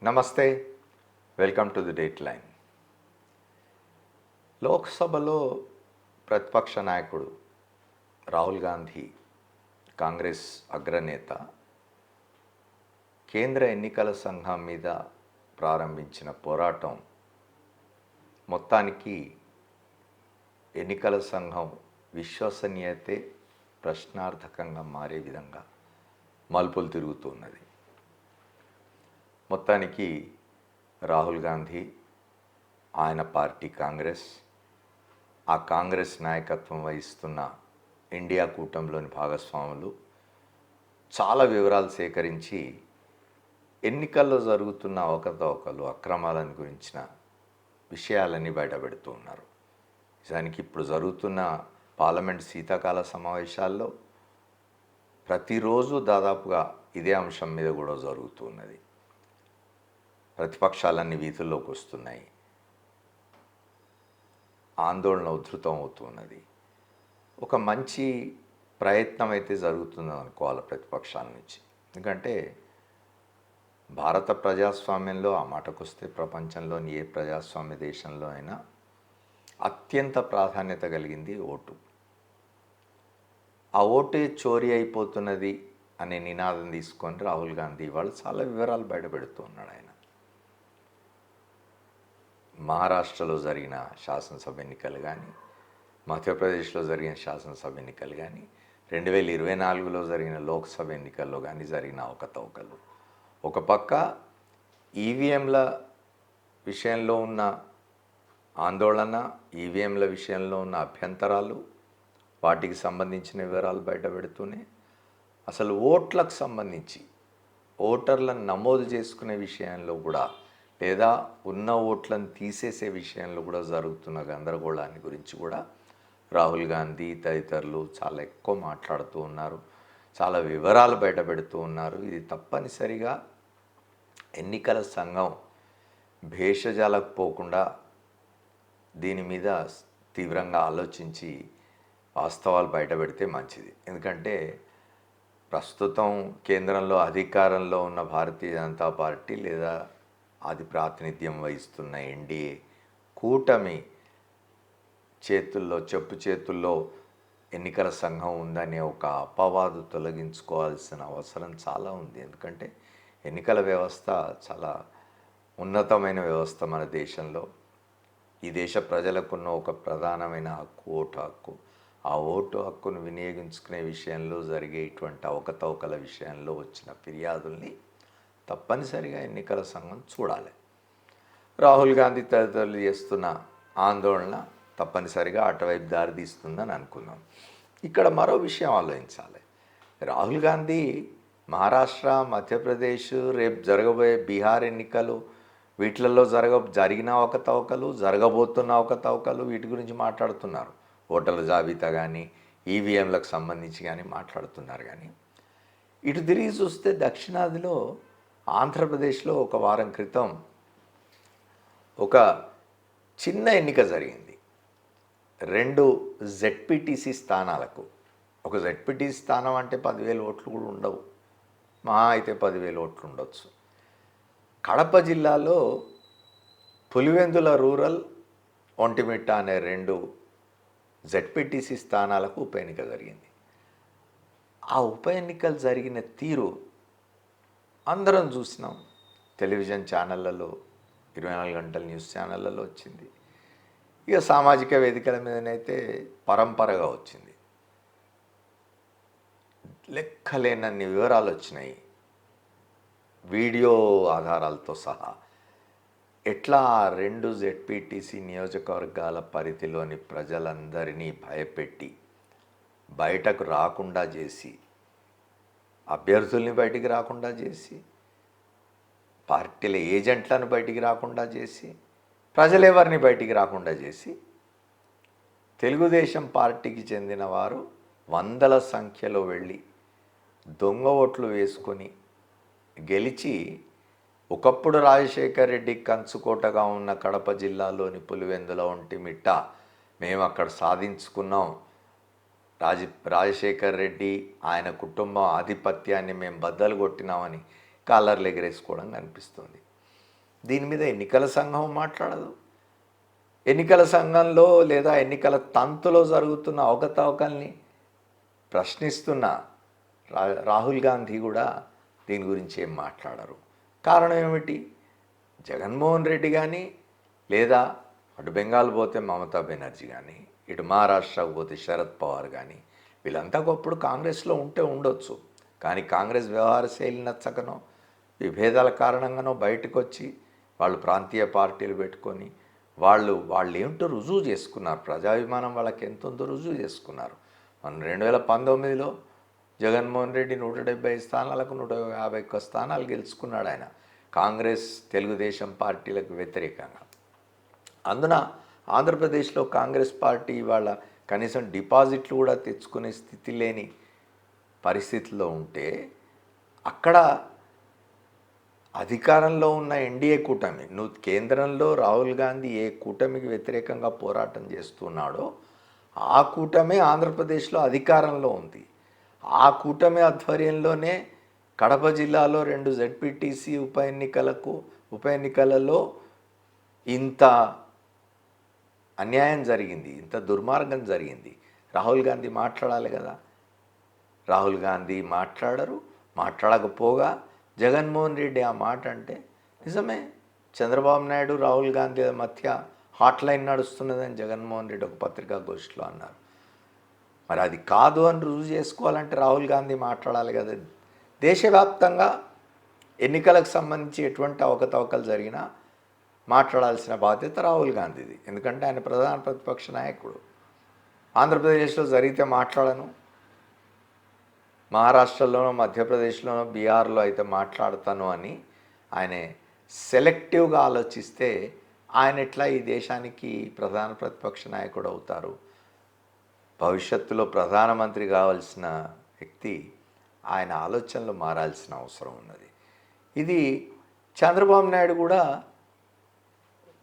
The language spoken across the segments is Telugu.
నమస్తే, welcome to the date line. లోక్సభలో ప్రతిపక్ష నాయకుడు రాహుల్ గాంధీ, కాంగ్రెస్ అగ్రనేత, కేంద్ర ఎన్నికల సంఘం మీద ప్రారంభించిన పోరాటం మొత్తానికి ఎన్నికల సంఘం విశ్వసనీయతే ప్రశ్నార్థకంగా మారే విధంగా మలుపులు తిరుగుతున్నది. మొత్తానికి రాహుల్ గాంధీ, ఆయన పార్టీ కాంగ్రెస్, ఆ కాంగ్రెస్ నాయకత్వం వహిస్తున్న ఇండియా కూటమిలోని భాగస్వాములు చాలా వివరాలు సేకరించి ఎన్నికల్లో జరుగుతున్న అవకతవకలు, అక్రమాలను గురించిన విషయాలన్నీ బయటపెడుతూ ఉన్నారు. నిజానికి ఇప్పుడు జరుగుతున్న పార్లమెంట్ శీతాకాల సమావేశాల్లో ప్రతిరోజు దాదాపుగా ఇదే అంశం మీద కూడా జరుగుతున్నది. ప్రతిపక్షాలన్నీ వీధుల్లోకి వస్తున్నాయి. ఆందోళన ఉధృతం అవుతున్నది. ఒక మంచి ప్రయత్నం అయితే జరుగుతుందని అనుకోవాలి ప్రతిపక్షాల నుంచి. ఎందుకంటే భారత ప్రజాస్వామ్యంలో ఆ మాటకొస్తే ప్రపంచంలోని ఏ ప్రజాస్వామ్య దేశంలో అయినా అత్యంత ప్రాధాన్యత కలిగింది ఓటు. ఆ ఓటే చోరీ అయిపోతున్నది అనే నినాదం తీసుకొని రాహుల్ గాంధీ వాళ్ళు చాలా వివరాలు బయటపెడుతూ ఉన్నాడు. ఆయన మహారాష్ట్రలో జరిగిన శాసనసభ ఎన్నికలు కానీ, మధ్యప్రదేశ్లో జరిగిన శాసనసభ ఎన్నికలు కానీ, 2024లో జరిగిన లోక్సభ ఎన్నికల్లో కానీ జరిగిన అవకతవకలు, ఒక పక్క ఈవీఎంల విషయంలో ఉన్న ఆందోళన, ఈవీఎంల విషయంలో ఉన్న అభ్యంతరాలు, వాటికి సంబంధించిన వివరాలు బయటపెడుతూనే అసలు ఓట్లకు సంబంధించి ఓటర్లను నమోదు చేసుకునే విషయంలో కూడా, లేదా ఉన్న ఓట్లను తీసేసే విషయంలో కూడా జరుగుతున్న గందరగోళాన్ని గురించి కూడా రాహుల్ గాంధీ తదితరులు చాలా ఎక్కువ మాట్లాడుతూ ఉన్నారు. చాలా వివరాలు బయటపెడుతూ ఉన్నారు. ఇది తప్పనిసరిగా ఎన్నికల సంఘం భేషజాలకు పోకుండా దీని మీద తీవ్రంగా ఆలోచించి వాస్తవాలు బయటపెడితే మంచిది. ఎందుకంటే ప్రస్తుతం కేంద్రంలో అధికారంలో ఉన్న భారతీయ జనతా పార్టీ లేదా అది ప్రాతినిధ్యం వహిస్తున్న ఎన్డీఏ కూటమి చెప్పు చేతుల్లో ఎన్నికల సంఘం ఉందనే ఒక అపవాదు తొలగించుకోవాల్సిన అవసరం చాలా ఉంది. ఎందుకంటే ఎన్నికల వ్యవస్థ చాలా ఉన్నతమైన వ్యవస్థ మన దేశంలో. ఈ దేశ ప్రజలకున్న ఒక ప్రధానమైన హక్కు ఓటు హక్కు. ఆ ఓటు హక్కును వినియోగించుకునే విషయంలో జరిగేటువంటి అవకతవకల విషయంలో వచ్చిన ఫిర్యాదుల్ని తప్పనిసరిగా ఎన్నికల సంఘం చూడాలి. రాహుల్ గాంధీ తదితరులు చేస్తున్న ఆందోళన తప్పనిసరిగా అటువైపు దారితీస్తుందని అనుకుందాం. ఇక్కడ మరో విషయం ఆలోచించాలి. రాహుల్ గాంధీ మహారాష్ట్ర, మధ్యప్రదేశ్, రేపు జరగబోయే బీహార్ ఎన్నికలు, వీటిలలో జరిగిన అవకతవకలు, జరగబోతున్న అవకతవకలు, వీటి గురించి మాట్లాడుతున్నారు. ఓటర్ల జాబితా కానీ, ఈవీఎంలకు సంబంధించి కానీ మాట్లాడుతున్నారు. కానీ ఇటు తిరిగి చూస్తే దక్షిణాదిలో ఆంధ్రప్రదేశ్లో ఒక వారం క్రితం ఒక చిన్న ఎన్నిక జరిగింది. 2 జెడ్పీటీసీ స్థానాలకు. ఒక జెడ్పీటీసీ స్థానం అంటే 10,000 ఓట్లు కూడా ఉండవు, మహా అయితే 10,000 ఓట్లు ఉండొచ్చు. కడప జిల్లాలో పులివెందుల రూరల్, ఒంటిమిట్ట అనే 2 జెడ్పీటీసీ స్థానాలకు ఉప ఎన్నిక జరిగింది. ఆ ఉప ఎన్నికలు జరిగిన తీరు అందరం చూసినాం. టెలివిజన్ ఛానళ్ళలో, 24 గంటల న్యూస్ ఛానళ్ళలో వచ్చింది. ఇక సామాజిక వేదికల మీదనైతే పరంపరగా వచ్చింది. లెక్కలేనన్ని వివరాలు వచ్చినాయి, వీడియో ఆధారాలతో సహా. ఎట్లా 2 జెడ్పీటీసీ నియోజకవర్గాల పరిధిలోని ప్రజలందరినీ భయపెట్టి బయటకు రాకుండా చేసి, అభ్యర్థుల్ని బయటికి రాకుండా చేసి, పార్టీల ఏజెంట్లను బయటికి రాకుండా చేసి, ప్రజలెవరిని బయటికి రాకుండా చేసి, తెలుగుదేశం పార్టీకి చెందిన వారు వందల సంఖ్యలో వెళ్ళి దొంగ ఓట్లు వేసుకొని గెలిచి, ఒకప్పుడు రాజశేఖర్ రెడ్డి కంచుకోటగా ఉన్న కడప జిల్లాలోని పులివెందుల, ఒంటిమిట్ట మేము అక్కడ సాధించుకున్నాం, రాజశేఖర్ రెడ్డి ఆయన కుటుంబం ఆధిపత్యాన్ని మేము బద్దలు కొట్టినామని కాలర్లు ఎగరేసుకోవడం కనిపిస్తుంది. దీని మీద ఎన్నికల సంఘం మాట్లాడదు. ఎన్నికల సంఘంలో లేదా ఎన్నికల తంతులో జరుగుతున్న అవకతవకల్ని ప్రశ్నిస్తున్న రాహుల్ గాంధీ కూడా దీని గురించి ఏం మాట్లాడరు. కారణం ఏమిటి? జగన్మోహన్ రెడ్డి కానీ, లేదా అటు బెంగాల్ పోతే మమతా బెనర్జీ కానీ, ఇటు మహారాష్ట్రకు పోతే శరద్ పవార్ కానీ, వీళ్ళంతా ఒకప్పుడు కాంగ్రెస్లో ఉంటే ఉండొచ్చు. కానీ కాంగ్రెస్ వ్యవహార శైలి నచ్చకనో, విభేదాల కారణంగానో బయటకు వచ్చి వాళ్ళు ప్రాంతీయ పార్టీలు పెట్టుకొని వాళ్ళు ఏమిటో రుజువు చేసుకున్నారు. ప్రజాభిమానం వాళ్ళకి ఎంత ఉందో రుజువు చేసుకున్నారు. మనం 2019లో జగన్మోహన్ రెడ్డి 170 స్థానాలకు 151 స్థానాలు గెలుచుకున్నాడు ఆయన, కాంగ్రెస్ తెలుగుదేశం పార్టీలకు వ్యతిరేకంగా. అందున ఆంధ్రప్రదేశ్లో కాంగ్రెస్ పార్టీ ఇవాళ కనీసం డిపాజిట్లు కూడా తెచ్చుకునే స్థితి లేని పరిస్థితుల్లో ఉంటే, అక్కడ అధికారంలో ఉన్న ఎన్డీఏ కూటమి, నువ్వు కేంద్రంలో రాహుల్ గాంధీ ఏ కూటమికి వ్యతిరేకంగా పోరాటం చేస్తున్నాడో ఆ కూటమి ఆంధ్రప్రదేశ్లో అధికారంలో ఉంది. ఆ కూటమి ఆధ్వర్యంలోనే కడప జిల్లాలో 2 జెడ్పీటీసీ ఉప ఎన్నికలలో ఇంత అన్యాయం జరిగింది, ఇంత దుర్మార్గం జరిగింది. రాహుల్ గాంధీ మాట్లాడాలి కదా. రాహుల్ గాంధీ మాట్లాడరు. మాట్లాడకపోగా జగన్మోహన్ రెడ్డి ఆ మాట అంటే నిజమే, చంద్రబాబు నాయుడు రాహుల్ గాంధీ మధ్య హాట్లైన్ నడుస్తున్నదని జగన్మోహన్ రెడ్డి ఒక పత్రికాగోష్ఠిలో అన్నారు. మరి అది కాదు అని రుజువు చేసుకోవాలంటే రాహుల్ గాంధీ మాట్లాడాలి కదా. దేశవ్యాప్తంగా ఎన్నికలకు సంబంధించి ఎటువంటి అవకతవకలు జరిగినా మాట్లాడాల్సిన బాధ్యత రాహుల్ గాంధీది. ఎందుకంటే ఆయన ప్రధాన ప్రతిపక్ష నాయకుడు. ఆంధ్రప్రదేశ్లో జరిగితే మాట్లాడను, మహారాష్ట్రలోనో మధ్యప్రదేశ్లోనో బీహార్లో అయితే మాట్లాడతాను అని ఆయన సెలెక్టివ్గా ఆలోచిస్తే ఆయన ఎట్లా ఈ దేశానికి ప్రధాన ప్రతిపక్ష నాయకుడు అవుతారు? భవిష్యత్తులో ప్రధానమంత్రి కావాల్సిన వ్యక్తి ఆయన ఆలోచనలు మారాల్సిన అవసరం ఉన్నది. ఇది చంద్రబాబు నాయుడు కూడా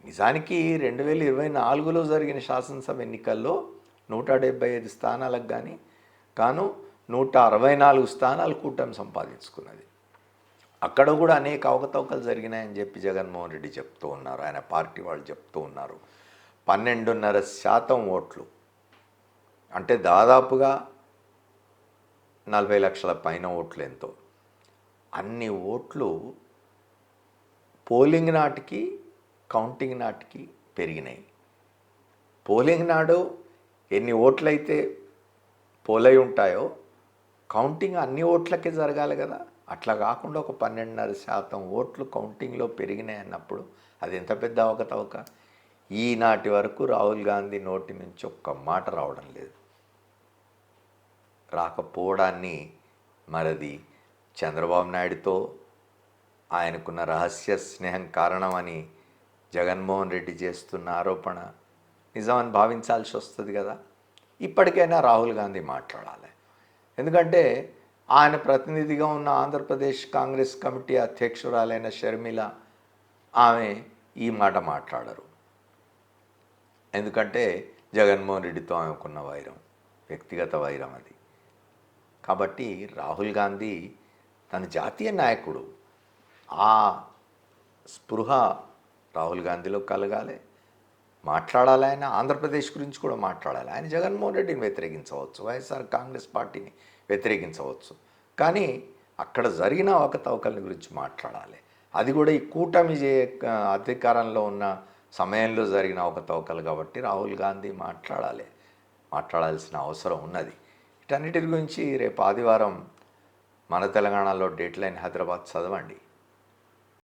నిజానికి 2024లో జరిగిన శాసనసభ ఎన్నికల్లో 175 స్థానాలకు గాను 164 స్థానాలు కూటమి సంపాదించుకున్నది. అక్కడ కూడా అనేక అవకతవకలు జరిగినాయని చెప్పి జగన్మోహన్ రెడ్డి చెప్తూ ఉన్నారు, ఆయన పార్టీ వాళ్ళు చెప్తూ ఉన్నారు. 12.5% ఓట్లు అంటే దాదాపుగా 40 లక్షల పైన ఓట్లు ఎంతో. అన్ని ఓట్లు పోలింగ్ నాటికి కౌంటింగ్ నాటికి పెరిగినాయి. పోలింగ్ నాడు ఎన్ని ఓట్లయితే పోలై ఉంటాయో కౌంటింగ్ అన్ని ఓట్లకే జరగాలి కదా. అట్లా కాకుండా ఒక 12.5% ఓట్లు కౌంటింగ్లో పెరిగినాయి అన్నప్పుడు అది ఎంత పెద్ద అవకతవక. ఈనాటి వరకు రాహుల్ గాంధీ నోటి నుంచి ఒక్క మాట రావడం లేదు. రాకపోవడాన్ని మరది చంద్రబాబు నాయుడుతో ఆయనకున్న రహస్య స్నేహం కారణమని జగన్మోహన్ రెడ్డి చేస్తున్న ఆరోపణ నిజమని భావించాల్సి వస్తుంది కదా. ఇప్పటికైనా రాహుల్ గాంధీ మాట్లాడాలి. ఎందుకంటే ఆయన ప్రతినిధిగా ఉన్న ఆంధ్రప్రదేశ్ కాంగ్రెస్ కమిటీ అధ్యక్షురాలైన షర్మిల ఆమె ఈ మాట మాట్లాడరు. ఎందుకంటే జగన్మోహన్ రెడ్డితో ఆమెకున్న వైరం, వ్యక్తిగత వైరం అది. కాబట్టి రాహుల్ గాంధీ తన జాతీయ నాయకుడు, ఆ స్పృహ రాహుల్ గాంధీలో కలగాలి, మాట్లాడాలి. ఆయన ఆంధ్రప్రదేశ్ గురించి కూడా మాట్లాడాలి. ఆయన జగన్మోహన్ రెడ్డిని వ్యతిరేకించవచ్చు, వైఎస్ఆర్ కాంగ్రెస్ పార్టీని వ్యతిరేకించవచ్చు, కానీ అక్కడ జరిగిన అవకతవకల గురించి మాట్లాడాలి. అది కూడా ఈ కూటమి అధికారంలో ఉన్న సమయంలో జరిగిన అవకతవకలు కాబట్టి రాహుల్ గాంధీ మాట్లాడాల్సిన అవసరం ఉన్నది. వీటన్నిటి గురించి రేపు ఆదివారం మన తెలంగాణలో డేట్ లైన్ హైదరాబాద్ చదవండి.